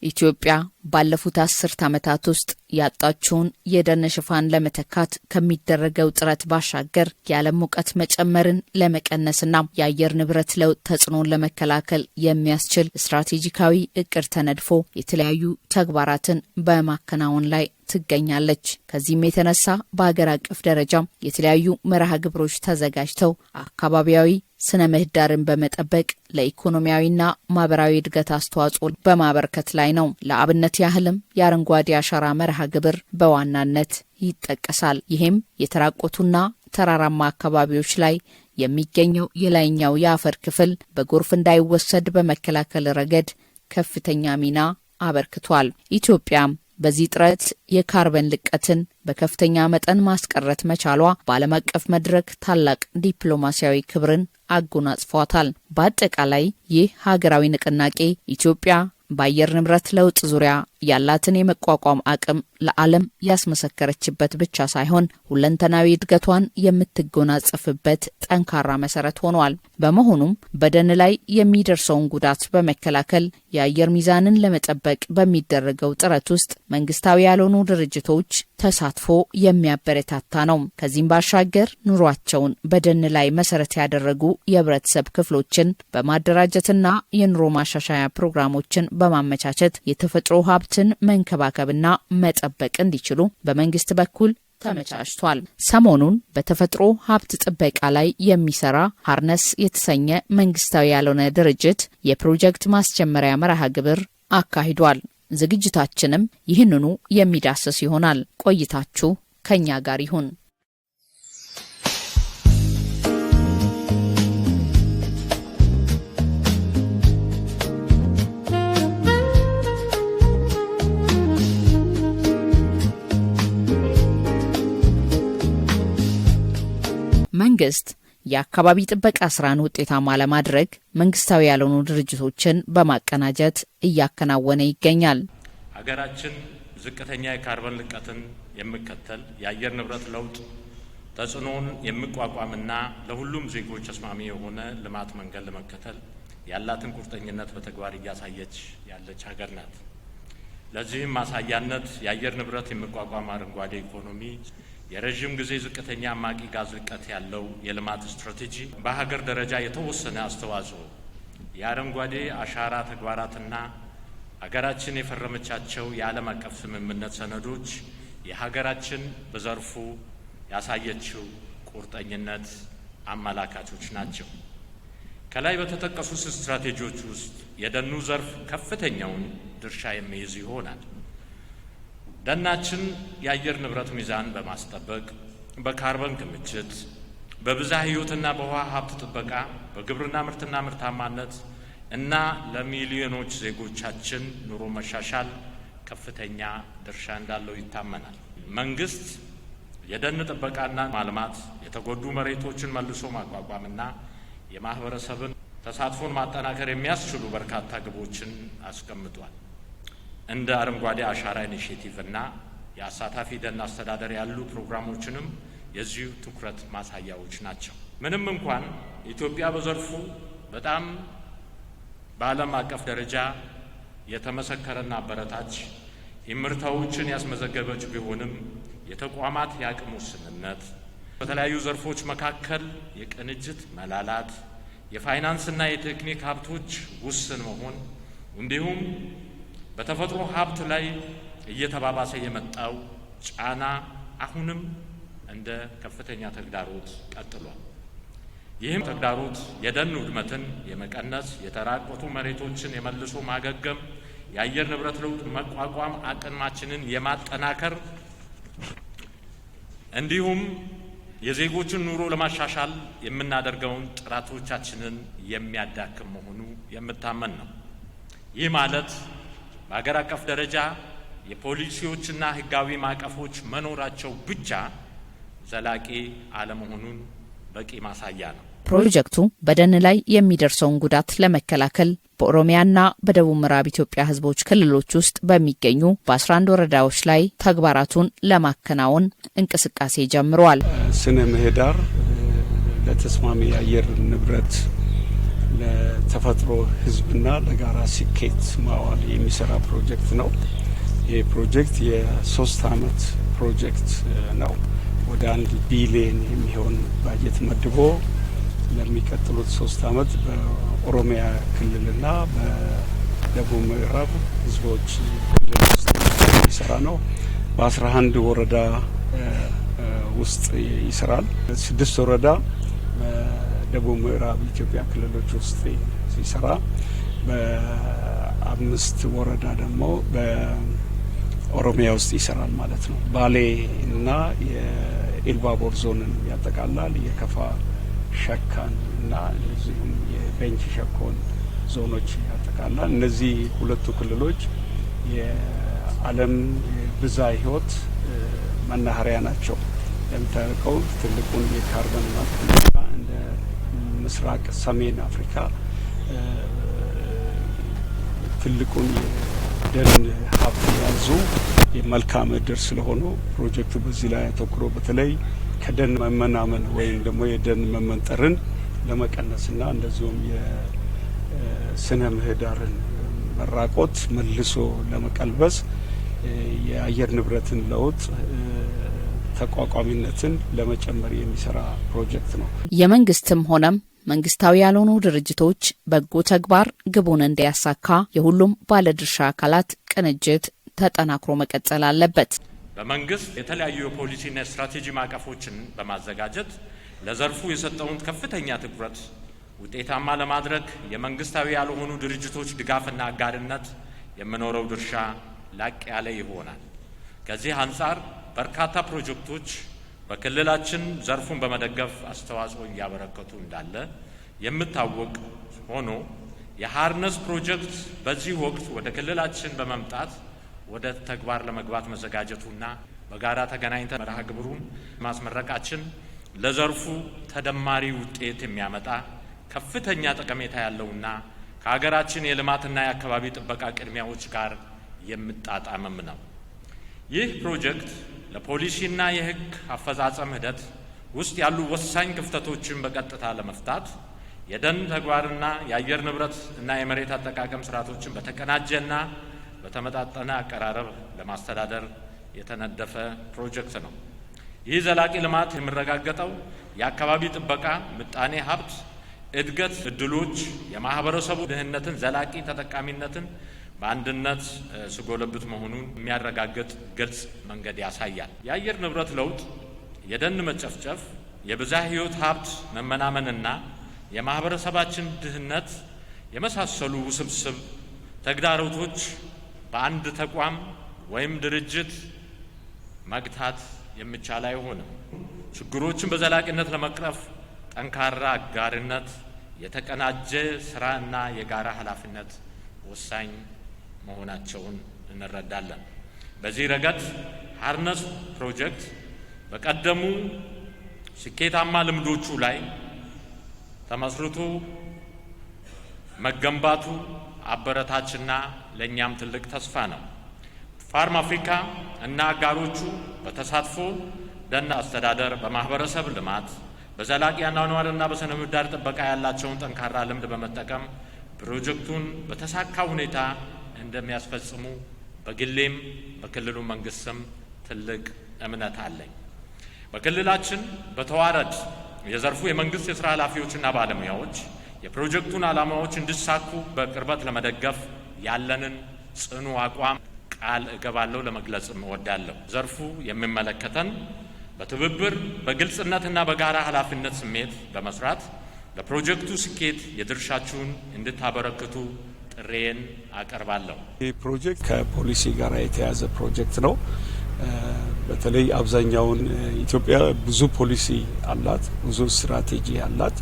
ኢትዮጵያ ባለፉት 10 ዓመታት ውስጥ ያጣችውን የደን ሽፋን ለመተካት ከሚደረገው ጥረት ባሻገር የዓለም ሙቀት መጨመርን ለመቀነስና የአየር ንብረት ለውጥ ተጽዕኖን ለመከላከል የሚያስችል ስትራቴጂካዊ እቅድ ተነድፎ የተለያዩ ተግባራትን በማከናወን ላይ ትገኛለች። ከዚህም የተነሳ በአገር አቀፍ ደረጃ የተለያዩ መርሃ ግብሮች ተዘጋጅተው አካባቢያዊ ስነ ምህዳርን በመጠበቅ ለኢኮኖሚያዊና ማህበራዊ እድገት አስተዋጽኦ በማበርከት ላይ ነው። ለአብነት ያህልም የአረንጓዴ አሻራ መርሃ ግብር በዋናነት ይጠቀሳል። ይህም የተራቆቱና ተራራማ አካባቢዎች ላይ የሚገኘው የላይኛው የአፈር ክፍል በጎርፍ እንዳይወሰድ በመከላከል ረገድ ከፍተኛ ሚና አበርክቷል። ኢትዮጵያም በዚህ ጥረት የካርበን ልቀትን በከፍተኛ መጠን ማስቀረት መቻሏ በዓለም አቀፍ መድረክ ታላቅ ዲፕሎማሲያዊ ክብርን አጎናጽፏታል። በአጠቃላይ ይህ ሀገራዊ ንቅናቄ ኢትዮጵያ በአየር ንብረት ለውጥ ዙሪያ ያላትን የመቋቋም አቅም ለዓለም ያስመሰከረችበት ብቻ ሳይሆን ሁለንተናዊ እድገቷን የምትጎናጸፍበት ጠንካራ መሰረት ሆኗል። በመሆኑም በደን ላይ የሚደርሰውን ጉዳት በመከላከል የአየር ሚዛንን ለመጠበቅ በሚደረገው ጥረት ውስጥ መንግስታዊ ያልሆኑ ድርጅቶች ተሳትፎ የሚያበረታታ ነው። ከዚህም ባሻገር ኑሯቸውን በደን ላይ መሰረት ያደረጉ የህብረተሰብ ክፍሎችን በማደራጀትና የኑሮ ማሻሻያ ፕሮግራሞችን በማመቻቸት የተፈጥሮ ሀብትን መንከባከብና መጠበቅ እንዲችሉ በመንግስት በኩል ተመቻችቷል። ሰሞኑን በተፈጥሮ ሀብት ጥበቃ ላይ የሚሰራ ሃርነስ የተሰኘ መንግስታዊ ያልሆነ ድርጅት የፕሮጀክት ማስጀመሪያ መርሃ ግብር አካሂዷል። ዝግጅታችንም ይህንኑ የሚዳስስ ይሆናል። ቆይታችሁ ከኛ ጋር ይሁን። መንግስት የአካባቢ ጥበቃ ስራን ውጤታማ ለማድረግ መንግስታዊ ያልሆኑ ድርጅቶችን በማቀናጀት እያከናወነ ይገኛል። ሀገራችን ዝቅተኛ የካርበን ልቀትን የሚከተል የአየር ንብረት ለውጥ ተጽዕኖን የሚቋቋምና ለሁሉም ዜጎች ተስማሚ የሆነ ልማት መንገድ ለመከተል ያላትን ቁርጠኝነት በተግባር እያሳየች ያለች ሀገር ናት። ለዚህም ማሳያነት የአየር ንብረት የሚቋቋም አረንጓዴ ኢኮኖሚ፣ የረዥም ጊዜ ዝቅተኛ አማቂ ጋዝ ልቀት ያለው የልማት ስትራቴጂ፣ በሀገር ደረጃ የተወሰነ አስተዋጽኦ፣ የአረንጓዴ አሻራ ተግባራትና ሀገራችን የፈረመቻቸው የዓለም አቀፍ ስምምነት ሰነዶች የሀገራችን በዘርፉ ያሳየችው ቁርጠኝነት አመላካቾች ናቸው። ከላይ በተጠቀሱ ስትራቴጂዎች ውስጥ የደኑ ዘርፍ ከፍተኛውን ድርሻ የሚይዝ ይሆናል። ደናችን የአየር ንብረት ሚዛን በማስጠበቅ በካርበን ክምችት፣ በብዝሃ ሕይወትና በውሃ ሀብት ጥበቃ፣ በግብርና ምርትና ምርታማነት እና ለሚሊዮኖች ዜጎቻችን ኑሮ መሻሻል ከፍተኛ ድርሻ እንዳለው ይታመናል። መንግስት የደን ጥበቃና ማልማት፣ የተጎዱ መሬቶችን መልሶ ማቋቋምና የማህበረሰብን ተሳትፎን ማጠናከር የሚያስችሉ በርካታ ግቦችን አስቀምጧል። እንደ አረንጓዴ አሻራ ኢኒሼቲቭ እና የአሳታፊ ደን አስተዳደር ያሉ ፕሮግራሞችንም የዚሁ ትኩረት ማሳያዎች ናቸው። ምንም እንኳን ኢትዮጵያ በዘርፉ በጣም በዓለም አቀፍ ደረጃ የተመሰከረና አበረታች ምርታዎችን ያስመዘገበች ቢሆንም የተቋማት የአቅም ውስንነት፣ በተለያዩ ዘርፎች መካከል የቅንጅት መላላት፣ የፋይናንስና የቴክኒክ ሀብቶች ውስን መሆን እንዲሁም በተፈጥሮ ሀብት ላይ እየተባባሰ የመጣው ጫና አሁንም እንደ ከፍተኛ ተግዳሮት ቀጥሏል። ይህም ተግዳሮት የደን ውድመትን የመቀነስ፣ የተራቆቱ መሬቶችን የመልሶ ማገገም፣ የአየር ንብረት ለውጥ መቋቋም አቅማችንን የማጠናከር እንዲሁም የዜጎችን ኑሮ ለማሻሻል የምናደርገውን ጥረቶቻችንን የሚያዳክም መሆኑ የሚታመን ነው። ይህ ማለት በሀገር አቀፍ ደረጃ የፖሊሲዎችና ሕጋዊ ማዕቀፎች መኖራቸው ብቻ ዘላቂ አለመሆኑን በቂ ማሳያ ነው። ፕሮጀክቱ በደን ላይ የሚደርሰውን ጉዳት ለመከላከል በኦሮሚያና በደቡብ ምዕራብ ኢትዮጵያ ህዝቦች ክልሎች ውስጥ በሚገኙ በ11 ወረዳዎች ላይ ተግባራቱን ለማከናወን እንቅስቃሴ ጀምሯል። ስነ ምህዳር ለተስማሚ የአየር ንብረት ለተፈጥሮ ህዝብና ለጋራ ስኬት ማዋል የሚሰራ ፕሮጀክት ነው። ይህ ፕሮጀክት የ3 አመት ፕሮጀክት ነው። ወደ 1 ቢሊዮን የሚሆን ባጀት መድቦ ለሚቀጥሉት 3 አመት በኦሮሚያ ክልልና በደቡብ ምዕራብ ህዝቦች ክልል ውስጥ የሚሰራ ነው። በ11 ወረዳ ውስጥ ይሰራል። 6 ወረዳ በደቡብ ምዕራብ ኢትዮጵያ ክልሎች ውስጥ ሲሰራ፣ በ5 ወረዳ ደግሞ በኦሮሚያ ውስጥ ይሰራል ማለት ነው። ባሌ እና የኢሉባቦር ዞንን ያጠቃላል። የከፋ ሸካን እና እንደዚሁም የቤንች ሸኮን ዞኖች ያጠቃላል። እነዚህ ሁለቱ ክልሎች የዓለም ብዝሃ ሕይወት መናኸሪያ ናቸው። እንደምታውቀው ትልቁን የካርበን ማቅለጫ እንደ ምስራቅ ሰሜን አፍሪካ ትልቁን የደን ሀብት የያዙ የመልክዓ ምድር ስለሆኑ ፕሮጀክቱ በዚህ ላይ አተኩሮ በተለይ ከደን መመናመን ወይም ደግሞ የደን መመንጠርን ለመቀነስና እንደዚሁም የስነ ምህዳርን መራቆት መልሶ ለመቀልበስ የአየር ንብረትን ለውጥ ተቋቋሚነትን ለመጨመር የሚሰራ ፕሮጀክት ነው። የመንግስትም ሆነም መንግስታዊ ያልሆኑ ድርጅቶች በጎ ተግባር ግቡን እንዲያሳካ የሁሉም ባለድርሻ አካላት ቅንጅት ተጠናክሮ መቀጠል አለበት። በመንግስት የተለያዩ የፖሊሲና ስትራቴጂ ማዕቀፎችን በማዘጋጀት ለዘርፉ የሰጠውን ከፍተኛ ትኩረት ውጤታማ ለማድረግ የመንግስታዊ ያልሆኑ ድርጅቶች ድጋፍና አጋርነት የሚኖረው ድርሻ ላቅ ያለ ይሆናል። ከዚህ አንጻር በርካታ ፕሮጀክቶች በክልላችን ዘርፉን በመደገፍ አስተዋጽኦ እያበረከቱ እንዳለ የሚታወቅ ሆኖ የሃርነስ ፕሮጀክት በዚህ ወቅት ወደ ክልላችን በመምጣት ወደ ተግባር ለመግባት መዘጋጀቱና በጋራ ተገናኝተን መርሃ ግብሩን ማስመረቃችን ለዘርፉ ተደማሪ ውጤት የሚያመጣ ከፍተኛ ጠቀሜታ ያለውና ከሀገራችን የልማትና የአካባቢ ጥበቃ ቅድሚያዎች ጋር የሚጣጣምም ነው። ይህ ፕሮጀክት ለፖሊሲና የሕግ አፈጻጸም ሂደት ውስጥ ያሉ ወሳኝ ክፍተቶችን በቀጥታ ለመፍታት የደን ተግባርና የአየር ንብረት እና የመሬት አጠቃቀም ስርዓቶችን በተቀናጀና በተመጣጠነ አቀራረብ ለማስተዳደር የተነደፈ ፕሮጀክት ነው። ይህ ዘላቂ ልማት የሚረጋገጠው የአካባቢ ጥበቃ፣ ምጣኔ ሀብት እድገት እድሎች፣ የማህበረሰቡ ድህነትን ዘላቂ ተጠቃሚነትን በአንድነት ሲጎለብት መሆኑን የሚያረጋግጥ ግልጽ መንገድ ያሳያል። የአየር ንብረት ለውጥ፣ የደን መጨፍጨፍ፣ የብዝሃ ሕይወት ሀብት መመናመንና የማህበረሰባችን ድህነት የመሳሰሉ ውስብስብ ተግዳሮቶች በአንድ ተቋም ወይም ድርጅት መግታት የሚቻል አይሆንም። ችግሮችን በዘላቂነት ለመቅረፍ ጠንካራ አጋርነት፣ የተቀናጀ ስራ እና የጋራ ኃላፊነት ወሳኝ መሆናቸውን እንረዳለን። በዚህ ረገድ ሃርነስ ፕሮጀክት በቀደሙ ስኬታማ ልምዶቹ ላይ ተመስርቶ መገንባቱ አበረታችና ለእኛም ትልቅ ተስፋ ነው። ፋርም አፍሪካ እና አጋሮቹ በተሳትፎ ደን አስተዳደር፣ በማህበረሰብ ልማት፣ በዘላቂ አኗኗርና በስነ ምህዳር ጥበቃ ያላቸውን ጠንካራ ልምድ በመጠቀም ፕሮጀክቱን በተሳካ ሁኔታ እንደሚያስፈጽሙ በግሌም በክልሉ መንግስትም ትልቅ እምነት አለኝ። በክልላችን በተዋረድ የዘርፉ የመንግስት የስራ ኃላፊዎችና ባለሙያዎች የፕሮጀክቱን ዓላማዎች እንዲሳኩ በቅርበት ለመደገፍ ያለንን ጽኑ አቋም ቃል እገባለሁ ለመግለጽ እወዳለሁ። ዘርፉ የሚመለከተን በትብብር በግልጽነትና በጋራ ኃላፊነት ስሜት በመስራት ለፕሮጀክቱ ስኬት የድርሻችሁን እንድታበረክቱ ጥሬን አቀርባለሁ። ይህ ፕሮጀክት ከፖሊሲ ጋር የተያዘ ፕሮጀክት ነው። በተለይ አብዛኛውን ኢትዮጵያ ብዙ ፖሊሲ አላት፣ ብዙ ስትራቴጂ አላት።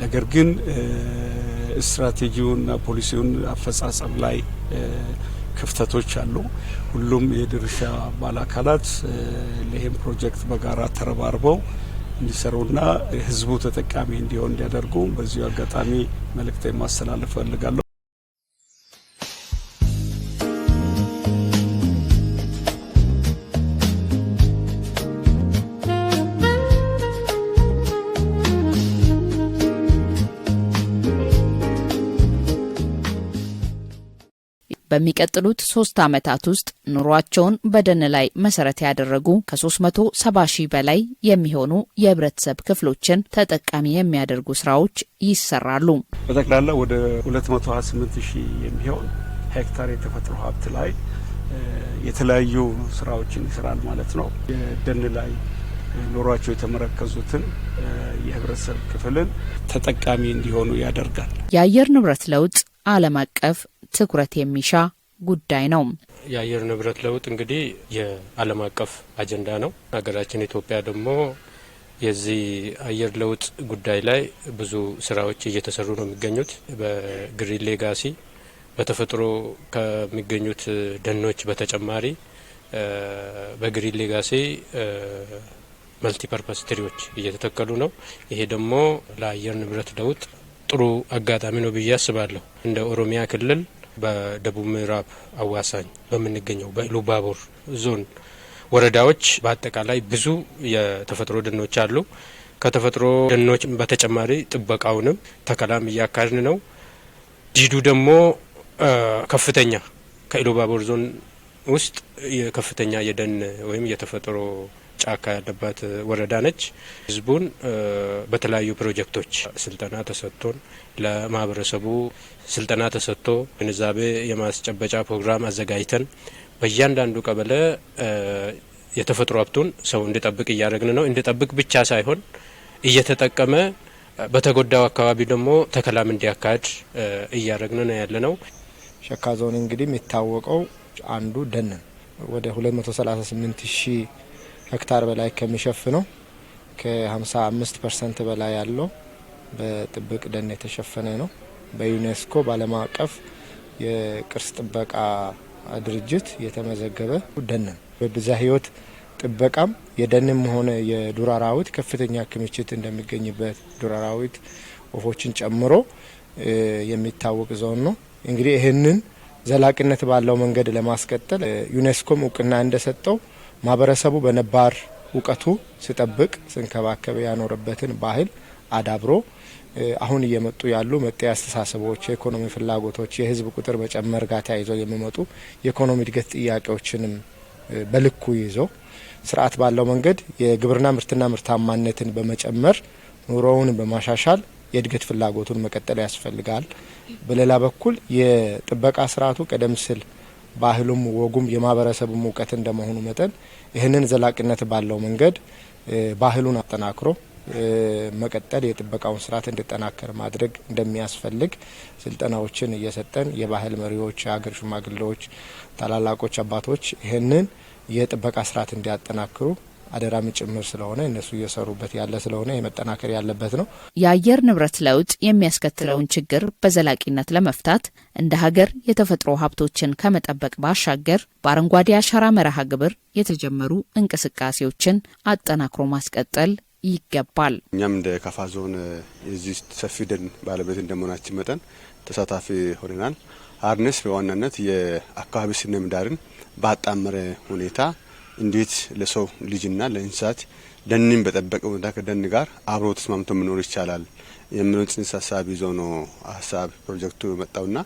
ነገር ግን ስትራቴጂውንና ፖሊሲውን አፈጻጸም ላይ ክፍተቶች አሉ። ሁሉም የድርሻ ባለአካላት ለይህም ፕሮጀክት በጋራ ተረባርበው እንዲሰሩና ህዝቡ ተጠቃሚ እንዲሆን እንዲያደርጉ በዚሁ አጋጣሚ መልእክት ማስተላለፍ ፈልጋለሁ። በሚቀጥሉት 3 ዓመታት ውስጥ ኑሯቸውን በደን ላይ መሰረት ያደረጉ ከ370 ሺህ በላይ የሚሆኑ የህብረተሰብ ክፍሎችን ተጠቃሚ የሚያደርጉ ስራዎች ይሰራሉ። በጠቅላላ ወደ 228 ሺህ የሚሆን ሄክታር የተፈጥሮ ሀብት ላይ የተለያዩ ስራዎችን ይሰራል ማለት ነው። የደን ላይ ኑሯቸው የተመረከዙትን የህብረተሰብ ክፍልን ተጠቃሚ እንዲሆኑ ያደርጋል። የአየር ንብረት ለውጥ ዓለም አቀፍ ትኩረት የሚሻ ጉዳይ ነው። የአየር ንብረት ለውጥ እንግዲህ የዓለም አቀፍ አጀንዳ ነው። ሀገራችን ኢትዮጵያ ደግሞ የዚህ አየር ለውጥ ጉዳይ ላይ ብዙ ስራዎች እየተሰሩ ነው የሚገኙት። በግሪን ሌጋሲ በተፈጥሮ ከሚገኙት ደኖች በተጨማሪ በግሪን ሌጋሲ መልቲፐርፐስ ትሪዎች እየተተከሉ ነው። ይሄ ደግሞ ለአየር ንብረት ለውጥ ጥሩ አጋጣሚ ነው ብዬ አስባለሁ። እንደ ኦሮሚያ ክልል በደቡብ ምዕራብ አዋሳኝ በምንገኘው በኢሉባቦር ዞን ወረዳዎች በአጠቃላይ ብዙ የተፈጥሮ ደኖች አሉ። ከተፈጥሮ ደኖች በተጨማሪ ጥበቃውንም ተከላም እያካሄድን ነው። ዲዱ ደግሞ ከፍተኛ ከኢሉባቦር ዞን ውስጥ ከፍተኛ የደን ወይም የተፈጥሮ ጫካ ያለባት ወረዳ ነች። ህዝቡን በተለያዩ ፕሮጀክቶች ስልጠና ተሰጥቶን ለማህበረሰቡ ስልጠና ተሰጥቶ ግንዛቤ የማስጨበጫ ፕሮግራም አዘጋጅተን በእያንዳንዱ ቀበሌ የተፈጥሮ ሀብቱን ሰው እንዲጠብቅ እያደረግን ነው። እንዲጠብቅ ብቻ ሳይሆን እየተጠቀመ በተጎዳው አካባቢ ደግሞ ተከላም እንዲያካሂድ እያደረግን ነው ያለነው። ሸካ ዞን እንግዲህ የሚታወቀው አንዱ ደን ወደ 238 ሺህ ሄክታር በላይ ከሚሸፍነው ከ55% በላይ ያለው በጥብቅ ደን የተሸፈነ ነው። በዩኔስኮ በዓለም አቀፍ የቅርስ ጥበቃ ድርጅት የተመዘገበ ደን ነው። በብዝሃ ሕይወት ጥበቃም የደንም ሆነ የዱር አራዊት ከፍተኛ ክምችት እንደሚገኝበት ዱር አራዊት ወፎችን ጨምሮ የሚታወቅ ዞን ነው። እንግዲህ ይህንን ዘላቂነት ባለው መንገድ ለማስቀጠል ዩኔስኮም እውቅና እንደሰጠው ማህበረሰቡ በነባር እውቀቱ ሲጠብቅ ሲንከባከብ ያኖረበትን ባህል አዳብሮ አሁን እየመጡ ያሉ መጤ አስተሳሰቦች፣ የኢኮኖሚ ፍላጎቶች፣ የህዝብ ቁጥር መጨመር ጋር ተያይዘው የሚመጡ የኢኮኖሚ እድገት ጥያቄዎችንም በልኩ ይዞ ስርዓት ባለው መንገድ የግብርና ምርትና ምርታማነትን በመጨመር ኑሮውን በማሻሻል የእድገት ፍላጎቱን መቀጠል ያስፈልጋል። በሌላ በኩል የጥበቃ ስርዓቱ ቀደም ሲል ባህሉም ወጉም የማህበረሰቡም እውቀት እንደመሆኑ መጠን ይህንን ዘላቂነት ባለው መንገድ ባህሉን አጠናክሮ መቀጠል የጥበቃውን ስርዓት እንዲጠናከር ማድረግ እንደሚያስፈልግ ስልጠናዎችን እየሰጠን የባህል መሪዎች፣ የሀገር ሽማግሌዎች፣ ታላላቆች አባቶች ይህንን የጥበቃ ስርዓት እንዲያጠናክሩ አደራም ጭምር ስለሆነ እነሱ እየሰሩበት ያለ ስለሆነ የመጠናከር ያለበት ነው። የአየር ንብረት ለውጥ የሚያስከትለውን ችግር በዘላቂነት ለመፍታት እንደ ሀገር የተፈጥሮ ሀብቶችን ከመጠበቅ ባሻገር በአረንጓዴ አሻራ መርሃ ግብር የተጀመሩ እንቅስቃሴዎችን አጠናክሮ ማስቀጠል ይገባል። እኛም እንደ ካፋ ዞን የዚህ ሰፊ ደን ባለቤት እንደመሆናችን መጠን ተሳታፊ ሆነናል። አርነስ በዋናነት የአካባቢ ስነ ምህዳርን ባጣመረ ሁኔታ እንዴት ለሰው ልጅና ለእንስሳት ደንን በጠበቀ ሁኔታ ከደን ጋር አብሮ ተስማምቶ መኖር ይቻላል የሚለው ጽንሰ ሀሳብ ይዞ ነው ሀሳብ ፕሮጀክቱ የመጣውና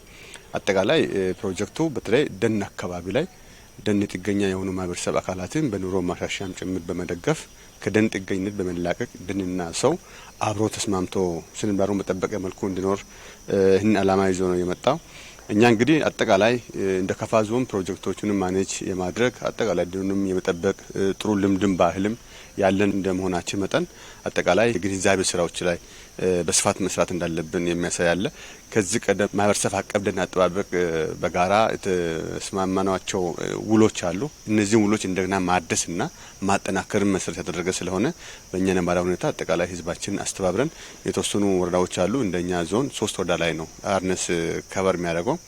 አጠቃላይ ፕሮጀክቱ በተለይ ደን አካባቢ ላይ ደን ጥገኛ የሆኑ ማህበረሰብ አካላትን በኑሮ ማሻሻያም ጭምር በመደገፍ ከደን ጥገኝነት በመላቀቅ ደንና ሰው አብሮ ተስማምቶ ስነ ምህዳሩን በጠበቀ መልኩ እንዲኖር ይህን ዓላማ ይዞ ነው የመጣው። እኛ እንግዲህ አጠቃላይ እንደ ካፋ ዞን ፕሮጀክቶቹንም ማኔጅ የማድረግ አጠቃላይ ደኑንም የመጠበቅ ጥሩ ልምድም ባህልም ያለን እንደመሆናችን መጠን አጠቃላይ የግንዛቤ ስራዎች ላይ በስፋት መስራት እንዳለብን የሚያሳይ አለ። ከዚህ ቀደም ማህበረሰብ አቀፍ ደን አጠባበቅ በጋራ የተስማማናቸው ውሎች አሉ። እነዚህ ውሎች እንደገና ማደስና ማጠናከርን መሰረት ያደረገ ስለሆነ በእኛ ነባራዊ ሁኔታ አጠቃላይ ህዝባችን አስተባብረን የተወሰኑ ወረዳዎች አሉ። እንደኛ ዞን 3 ወረዳ ላይ ነው አርነስ ከበር የሚያደርገው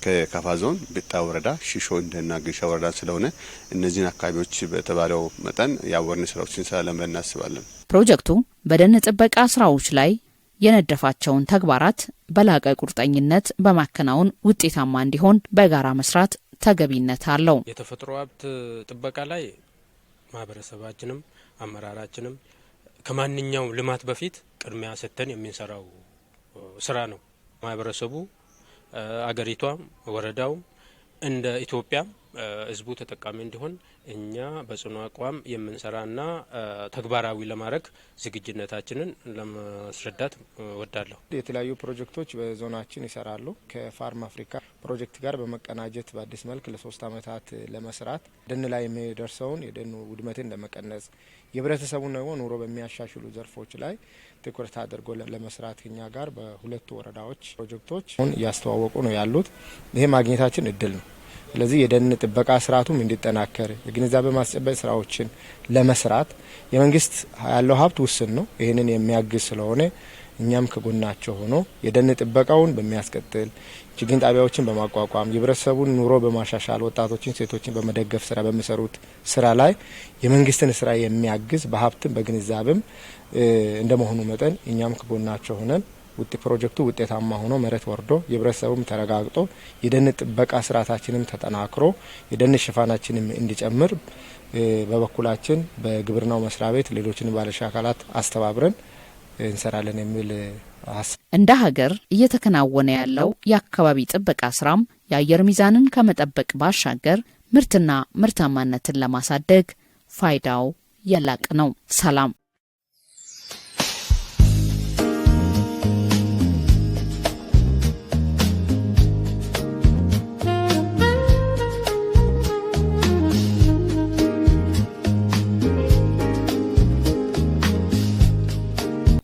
ከካፋ ዞን ብጣ ወረዳ፣ ሺሾ እንደና ግሻ ወረዳ ስለሆነ እነዚህን አካባቢዎች በተባለው መጠን ያወርን ስራዎችን እንሰራለን ብለን እናስባለን። ፕሮጀክቱ በደን ጥበቃ ስራዎች ላይ የነደፋቸውን ተግባራት በላቀ ቁርጠኝነት በማከናወን ውጤታማ እንዲሆን በጋራ መስራት ተገቢነት አለው። የተፈጥሮ ሀብት ጥበቃ ላይ ማህበረሰባችንም አመራራችንም ከማንኛውም ልማት በፊት ቅድሚያ ሰጥተን የምንሰራው ስራ ነው። ማህበረሰቡ አገሪቷም ወረዳው እንደ ኢትዮጵያ ህዝቡ ተጠቃሚ እንዲሆን እኛ በጽኑ አቋም የምንሰራና ተግባራዊ ለማድረግ ዝግጁነታችንን ለማስረዳት ወዳለሁ። የተለያዩ ፕሮጀክቶች በዞናችን ይሰራሉ። ከፋርም አፍሪካ ፕሮጀክት ጋር በመቀናጀት በአዲስ መልክ ለ3 አመታት ለመስራት ደን ላይ የሚደርሰውን የደን ውድመትን ለመቀነስ የህብረተሰቡን ደግሞ ኑሮ በሚያሻሽሉ ዘርፎች ላይ ትኩረት አድርጎ ለመስራት እኛ ጋር በሁለቱ ወረዳዎች ፕሮጀክቶች እያስተዋወቁ ነው ያሉት። ይሄ ማግኘታችን እድል ነው። ስለዚህ የደን ጥበቃ ስርዓቱም እንዲጠናከር የግንዛቤ ማስጨበጥ ስራዎችን ለመስራት የመንግስት ያለው ሀብት ውስን ነው። ይህንን የሚያግዝ ስለሆነ እኛም ከጎናቸው ሆኖ የደን ጥበቃውን በሚያስቀጥል ችግኝ ጣቢያዎችን በማቋቋም የህብረተሰቡን ኑሮ በማሻሻል ወጣቶችን፣ ሴቶችን በመደገፍ ስራ በሚሰሩት ስራ ላይ የመንግስትን ስራ የሚያግዝ በሀብትም በግንዛቤም እንደመሆኑ መጠን እኛም ከጎናቸው ሆነን ፕሮጀክቱ ውጤታማ ሆኖ መሬት ወርዶ የህብረተሰቡም ተረጋግጦ የደን ጥበቃ ስርዓታችንም ተጠናክሮ የደን ሽፋናችንም እንዲጨምር በበኩላችን በግብርናው መስሪያ ቤት ሌሎችን ባለድርሻ አካላት አስተባብረን እንሰራለን የሚል እንደ ሀገር እየተከናወነ ያለው የአካባቢ ጥበቃ ስራም የአየር ሚዛንን ከመጠበቅ ባሻገር ምርትና ምርታማነትን ለማሳደግ ፋይዳው የላቅ ነው። ሰላም